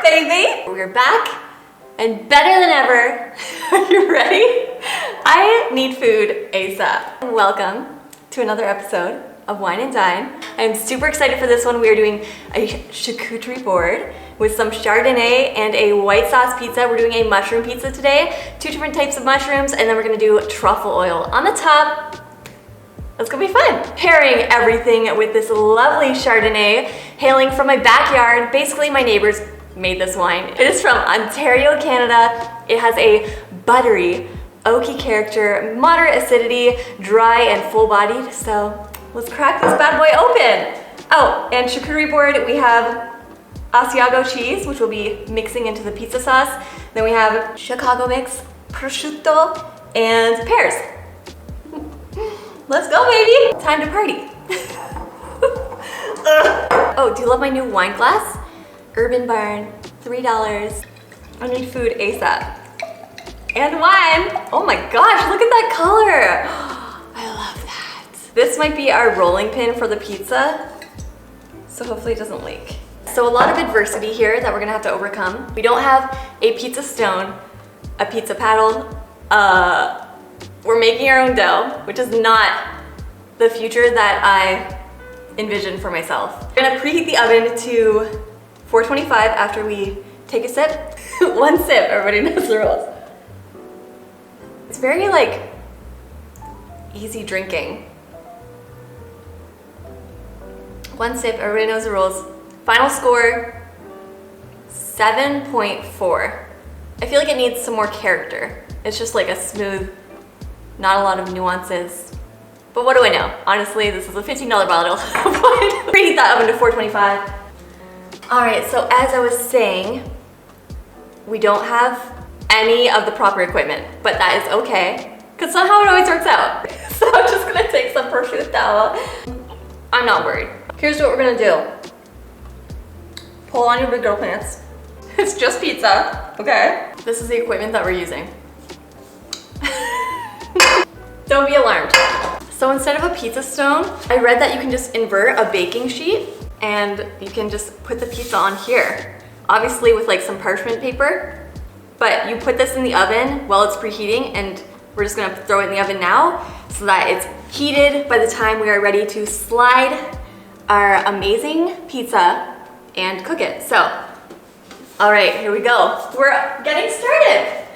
baby! We're back and better than ever. Are you ready? I need food ASAP. Welcome to another episode of Wine and Dine. I'm super excited for this one. We are doing a charcuterie board with some Chardonnay and a white sauce pizza. We're doing a mushroom pizza today, 2 different types of mushrooms, and then we're gonna do truffle oil on the top. That's gonna be fun. Pairing everything with this lovely Chardonnay, hailing from my backyard. Basically, my neighbors made this wine. It is from Ontario, Canada. It has a buttery, oaky character, moderate acidity, dry and full-bodied. So let's crack this bad boy open. Oh, and charcuterie board, we have Asiago cheese, which we'll be mixing into the pizza sauce. Then we have Chicago mix, prosciutto, and pears. Let's go, baby! Time to party. Oh, do you love my new wine glass? Urban Barn, $3. I need food ASAP. And wine! Oh my gosh, look at that color! I love that. This might be our rolling pin for the pizza, so hopefully it doesn't leak. So a lot of adversity here that we're gonna have to overcome. We don't have a pizza stone, a pizza paddle, we're making our own dough, which is not the future that I envisioned for myself. We're gonna preheat the oven to 425 after we take a sip. One sip, everybody knows the rules. It's very like easy drinking. One sip, everybody knows the rules. Final score, 7.4. I feel like it needs some more character. It's just like a smooth, not a lot of nuances. But what do I know? Honestly, this is a $15 bottle of wine. Preheat that oven to 425. All right, so as I was saying, we don't have any of the proper equipment, but that is okay, because somehow it always works out. So I'm just gonna take some prosciutto. I'm not worried. Here's what we're gonna do. Pull on your big girl pants. It's just pizza, okay? This is the equipment that we're using. Don't be alarmed. So instead of a pizza stone, I read that you can just invert a baking sheet and you can just put the pizza on here. Obviously with like some parchment paper, but you put this in the oven while it's preheating, and we're just gonna throw it in the oven now so that it's heated by the time we are ready to slide our amazing pizza and cook it. So, all right, here we go. We're getting started.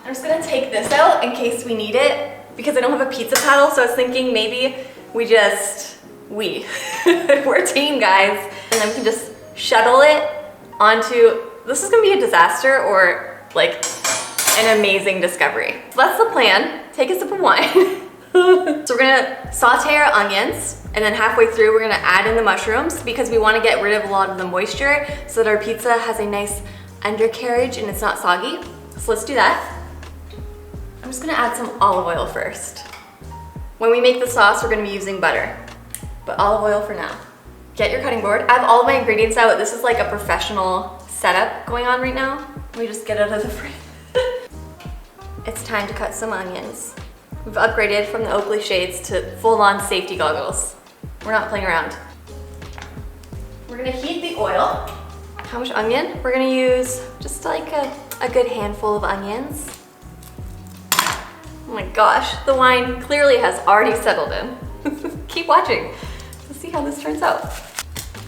I'm just gonna take this out in case we need it because I don't have a pizza paddle, so I was thinking maybe we're a team, guys. And then we can just shuttle it onto, this is gonna be a disaster or like an amazing discovery. So that's the plan. Take a sip of wine. So we're gonna saute our onions, and then halfway through we're gonna add in the mushrooms because we wanna get rid of a lot of the moisture so that our pizza has a nice undercarriage and it's not soggy. So let's do that. I'm just gonna add some olive oil first. When we make the sauce, we're gonna be using butter, but olive oil for now. Get your cutting board. I have all of my ingredients out. This is like a professional setup going on right now. Let me just get it out of the fridge. It's time to cut some onions. We've upgraded from the Oakley shades to full-on safety goggles. We're not playing around. We're gonna heat the oil. How much onion? We're gonna use just like a good handful of onions. Oh my gosh, the wine clearly has already settled in. Keep watching. Let's see how this turns out.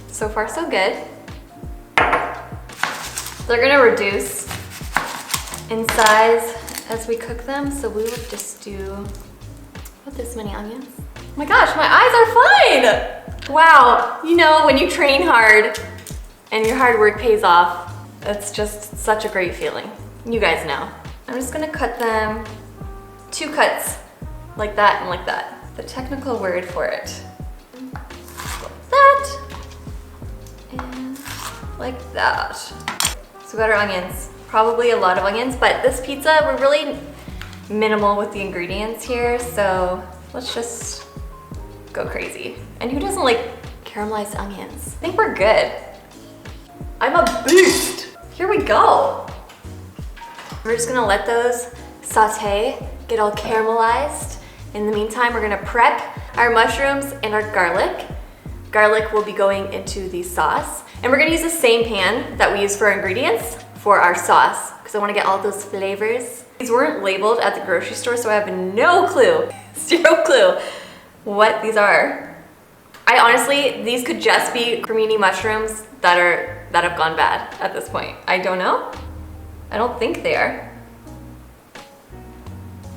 So far, so good. They're gonna reduce in size as we cook them, so we will just do about this many onions. Oh my gosh, my eyes are fine! Wow, you know, when you train hard and your hard work pays off, it's just such a great feeling. You guys know. I'm just gonna cut them 2 cuts, like that and like that. The technical word for it. Like that, and like that. So we got our onions. Probably a lot of onions, but this pizza, we're really minimal with the ingredients here, so let's just go crazy. And who doesn't like caramelized onions? I think we're good. I'm a beast. Here we go. We're just gonna let those saute, get all caramelized. In the meantime, we're gonna prep our mushrooms and our garlic. Garlic will be going into the sauce. And we're gonna use the same pan that we use for our ingredients for our sauce, because I wanna get all those flavors. These weren't labeled at the grocery store, so I have no clue, zero clue what these are. I honestly, these could just be cremini mushrooms that have gone bad at this point. I don't know. I don't think they are.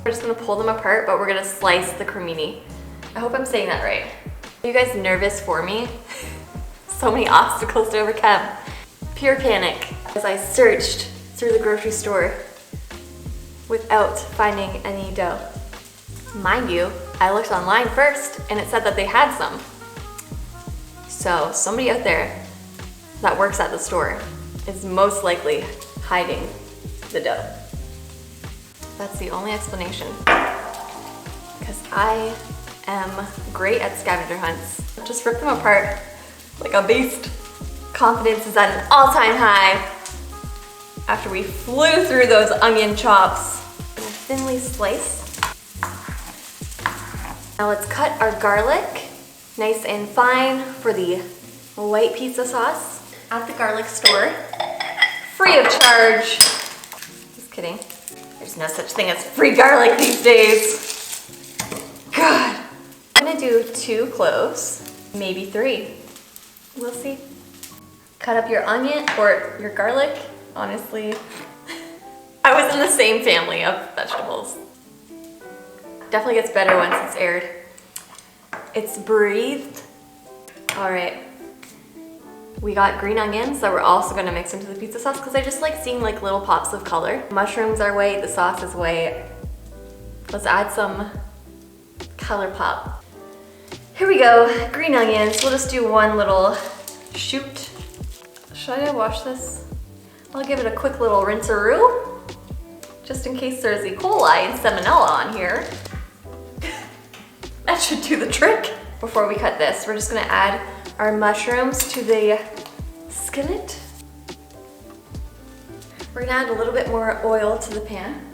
We're just gonna pull them apart, but we're gonna slice the cremini. I hope I'm saying that right. Are you guys nervous for me? So many obstacles to overcome. Pure panic as I searched through the grocery store without finding any dough. Mind you, I looked online first and it said that they had some. So somebody out there that works at the store is most likely hiding the dough. That's the only explanation. Because I am great at scavenger hunts. Just rip them apart like a beast. Confidence is at an all-time high after we flew through those onion chops. Thinly sliced. Now let's cut our garlic nice and fine for the white pizza sauce. At the garlic store, free of charge. Just kidding. There's no such thing as free garlic these days. God. I'm gonna do 2 cloves, maybe 3. We'll see. Cut up your onion or your garlic. Honestly, I was in the same family of vegetables. Definitely gets better once it's aired. It's breathed. All right. We got green onions that we're also gonna mix into the pizza sauce because I just like seeing like little pops of color. Mushrooms are white, the sauce is white. Let's add some color pop. Here we go, green onions. We'll just do one little shoot. Should I wash this? I'll give it a quick little rinse-a-roo, just in case there's E. coli and salmonella on here. That should do the trick. Before we cut this, we're just gonna add our mushrooms to the skillet. We're gonna add a little bit more oil to the pan.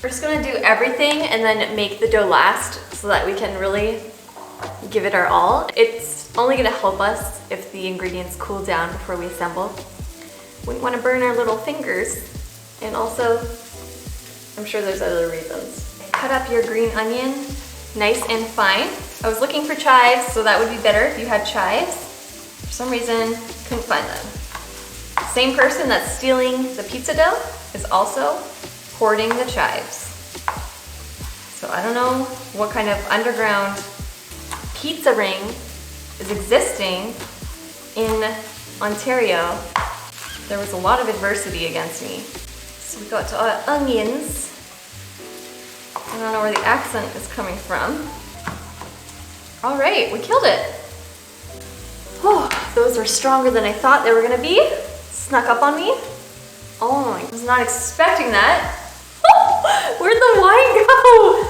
We're just gonna do everything and then make the dough last so that we can really give it our all. It's only gonna help us if the ingredients cool down before we assemble. We don't wanna burn our little fingers. And also, I'm sure there's other reasons. Cut up your green onion nice and fine. I was looking for chives, so that would be better if you had chives. For some reason, couldn't find them. Same person that's stealing the pizza dough is also hoarding the chives. So I don't know what kind of underground pizza ring is existing in Ontario. There was a lot of adversity against me. So we got to our onions. I don't know where the accent is coming from. All right, we killed it. Oh, those are stronger than I thought they were gonna be. Snuck up on me. Oh, I was not expecting that. Where'd the wine go?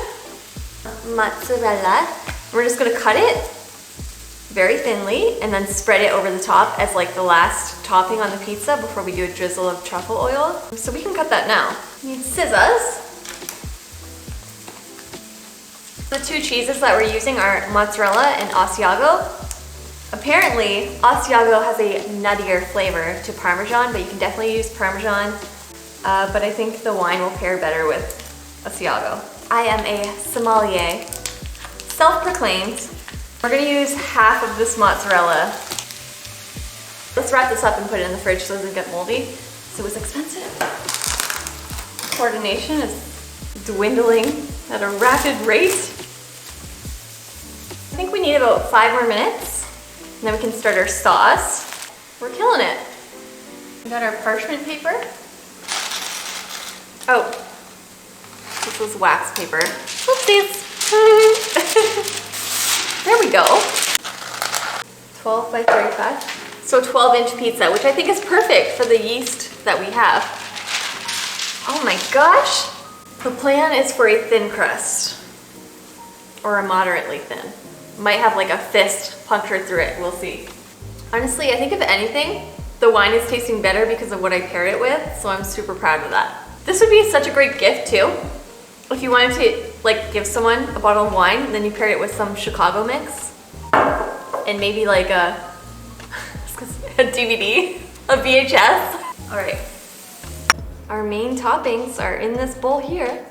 Mozzarella. We're just gonna cut it very thinly and then spread it over the top as like the last topping on the pizza before we do a drizzle of truffle oil. So we can cut that now. We need scissors. The 2 cheeses that we're using are mozzarella and Asiago. Apparently, Asiago has a nuttier flavor to Parmesan, but you can definitely use Parmesan. But I think the wine will pair better with Asiago. I am a sommelier, self-proclaimed. We're gonna use half of this mozzarella. Let's wrap this up and put it in the fridge so it doesn't get moldy. So it's expensive. Coordination is dwindling at a rapid rate. I think we need about 5 more minutes, and then we can start our sauce. We're killing it. We got our parchment paper. Oh, this was wax paper. Whoopsies. There we go. 12 by 35. So 12-inch pizza, which I think is perfect for the yeast that we have. Oh my gosh. The plan is for a thin crust, or a moderately thin. Might have like a fist punctured through it, we'll see. Honestly, I think if anything, the wine is tasting better because of what I paired it with, so I'm super proud of that. This would be such a great gift too. If you wanted to like give someone a bottle of wine, and then you paired it with some Chicago mix, and maybe like a a DVD, a VHS. All right, our main toppings are in this bowl here.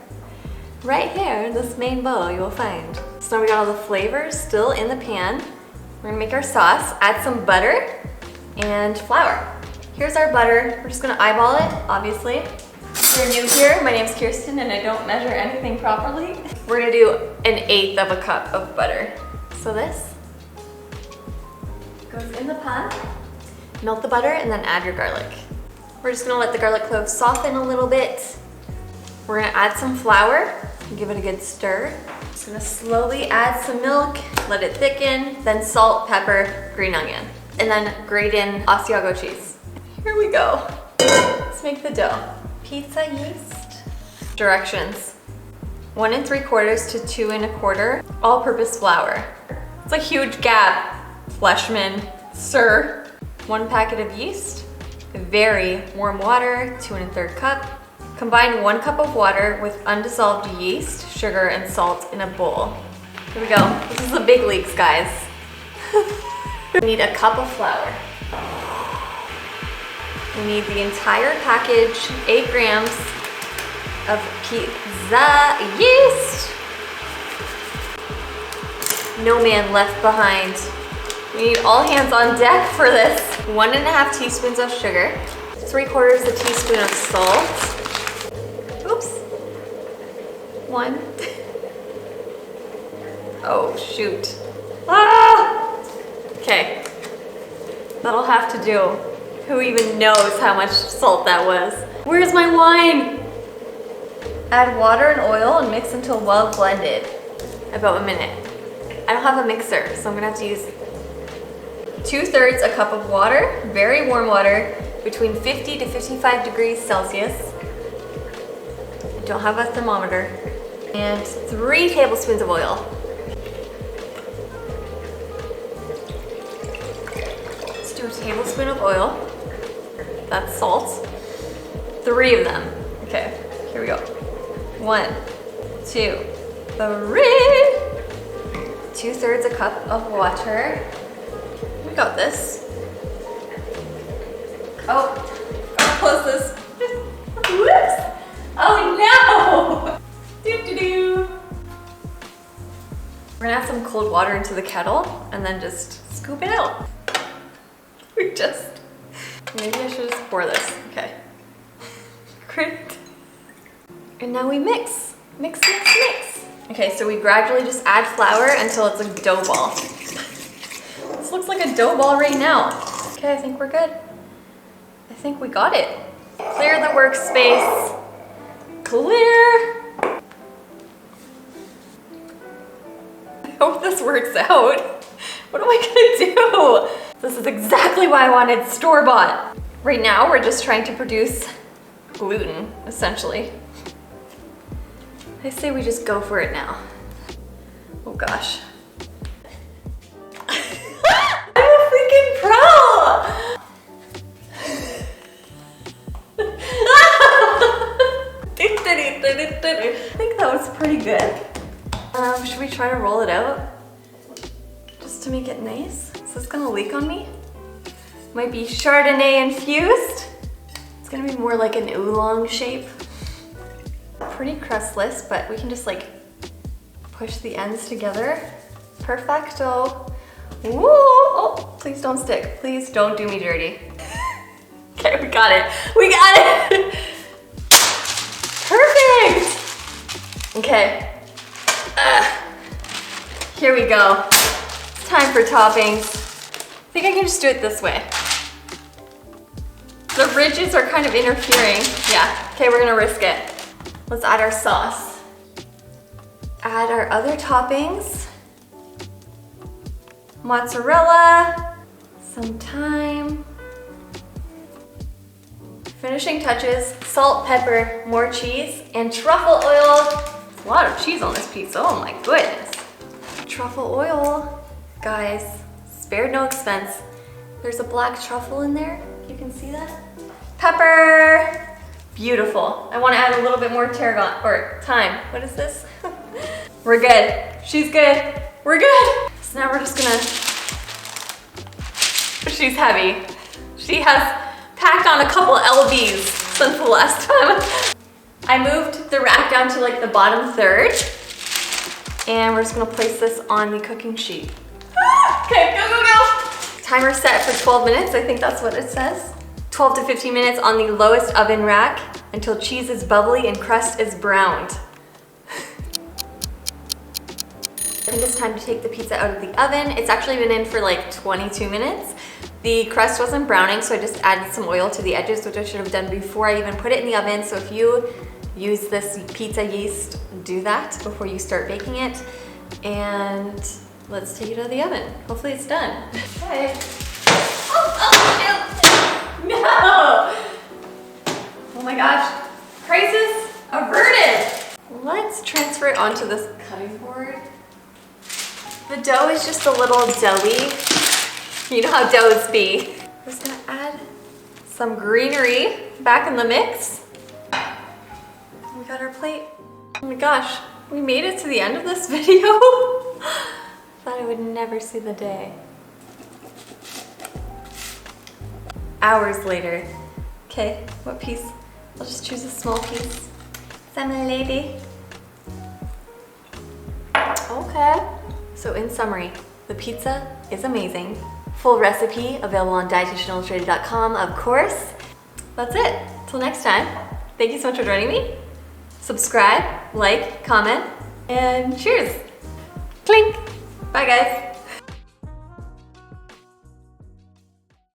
Right here, this main bowl you'll find. So now we got all the flavors still in the pan. We're gonna make our sauce, add some butter and flour. Here's our butter. We're just gonna eyeball it, obviously. If you're new here, my name's Kirsten and I don't measure anything properly. We're gonna do 1/8 of a cup of butter. So this goes in the pan. Melt the butter and then add your garlic. We're just gonna let the garlic cloves soften a little bit. We're gonna add some flour, give it a good stir. Just gonna slowly add some milk, let it thicken, then salt, pepper, green onion, and then grate in Asiago cheese. Here we go. Let's make the dough. Pizza yeast. Directions. 1 3/4 to 2 1/4 all-purpose flour. It's a huge gap, Fleshman, sir. 1 packet of yeast, very warm water, 2 1/3 cup. Combine 1 cup of water with undissolved yeast, sugar, and salt in a bowl. Here we go. This is the big leagues, guys. We need a cup of flour. We need the entire package, 8 grams of pizza yeast. No man left behind. We need all hands on deck for this. 1 1/2 teaspoons of sugar, 3/4 a teaspoon of salt. Oops. 1. Oh, shoot. Ah! Okay. That'll have to do. Who even knows how much salt that was? Where's my wine? Add water and oil and mix until well blended. About a minute. I don't have a mixer, so I'm gonna have to use 2/3 a cup of water, very warm water, between 50 to 55 degrees Celsius. I don't have a thermometer. And 3 tablespoons of oil. Let's do a tablespoon of oil. That's salt. 3 of them. Okay, here we go. 1, 2, 3. 2/3 a cup of water. We got this. Oh, gotta close this. Whoops! Oh no! Doo-doo-doo. We're gonna add some cold water into the kettle and then just scoop it out. Maybe I should just pour this. Okay. Great. And now we mix. Mix, mix, mix. Okay, so we gradually just add flour until it's a dough ball. This looks like a dough ball right now. Okay, I think we're good. I think we got it. Clear the workspace. Clear. I hope this works out. What am I gonna do? This is exactly why I wanted store-bought. Right now, we're just trying to produce gluten, essentially. I say we just go for it now. Oh gosh. I'm a freaking pro! I think that was pretty good. Should we try to roll it out? Just to make it nice? Is this gonna leak on me? Might be Chardonnay infused. It's gonna be more like an oolong shape. Pretty crustless, but we can just like push the ends together. Perfecto. Woo! Oh, please don't stick. Please don't do me dirty. Okay, we got it. We got it! Perfect! Okay. Here we go. It's time for toppings. I think I can just do it this way. The ridges are kind of interfering. Yeah, okay, we're gonna risk it. Let's add our sauce. Add our other toppings. Mozzarella, some thyme. Finishing touches, salt, pepper, more cheese, and truffle oil. There's a lot of cheese on this pizza, oh my goodness. Truffle oil, guys, spared no expense. There's a black truffle in there, you can see that. Pepper, beautiful. I wanna add a little bit more tarragon, or thyme. What is this? We're good, she's good, we're good. So now we're just gonna, she's heavy. She has packed on a couple LBs since the last time. I moved the rack down to like the bottom third, and we're just gonna place this on the cooking sheet. Okay, go, go, go. Timer set for 12 minutes, I think that's what it says. 12 to 15 minutes on the lowest oven rack until cheese is bubbly and crust is browned. I think it's time to take the pizza out of the oven. It's actually been in for like 22 minutes. The crust wasn't browning, so I just added some oil to the edges, which I should have done before I even put it in the oven. So if you use this pizza yeast, do that before you start baking it. And let's take it out of the oven. Hopefully it's done. Okay. Oh, no! Oh my gosh, crisis averted. Let's transfer it onto this cutting board. The dough is just a little doughy. You know how doughs be. I'm just gonna add some greenery back in the mix. We got our plate. Oh my gosh, we made it to the end of this video. Thought I would never see the day. Hours later. Okay, what piece? I'll just choose a small piece. I'm a lady. Okay. So in summary, the pizza is amazing. Full recipe available on dietitianillustrated.com, of course. That's it. Till next time. Thank you so much for joining me. Subscribe, like, comment, and cheers. Clink. Bye guys.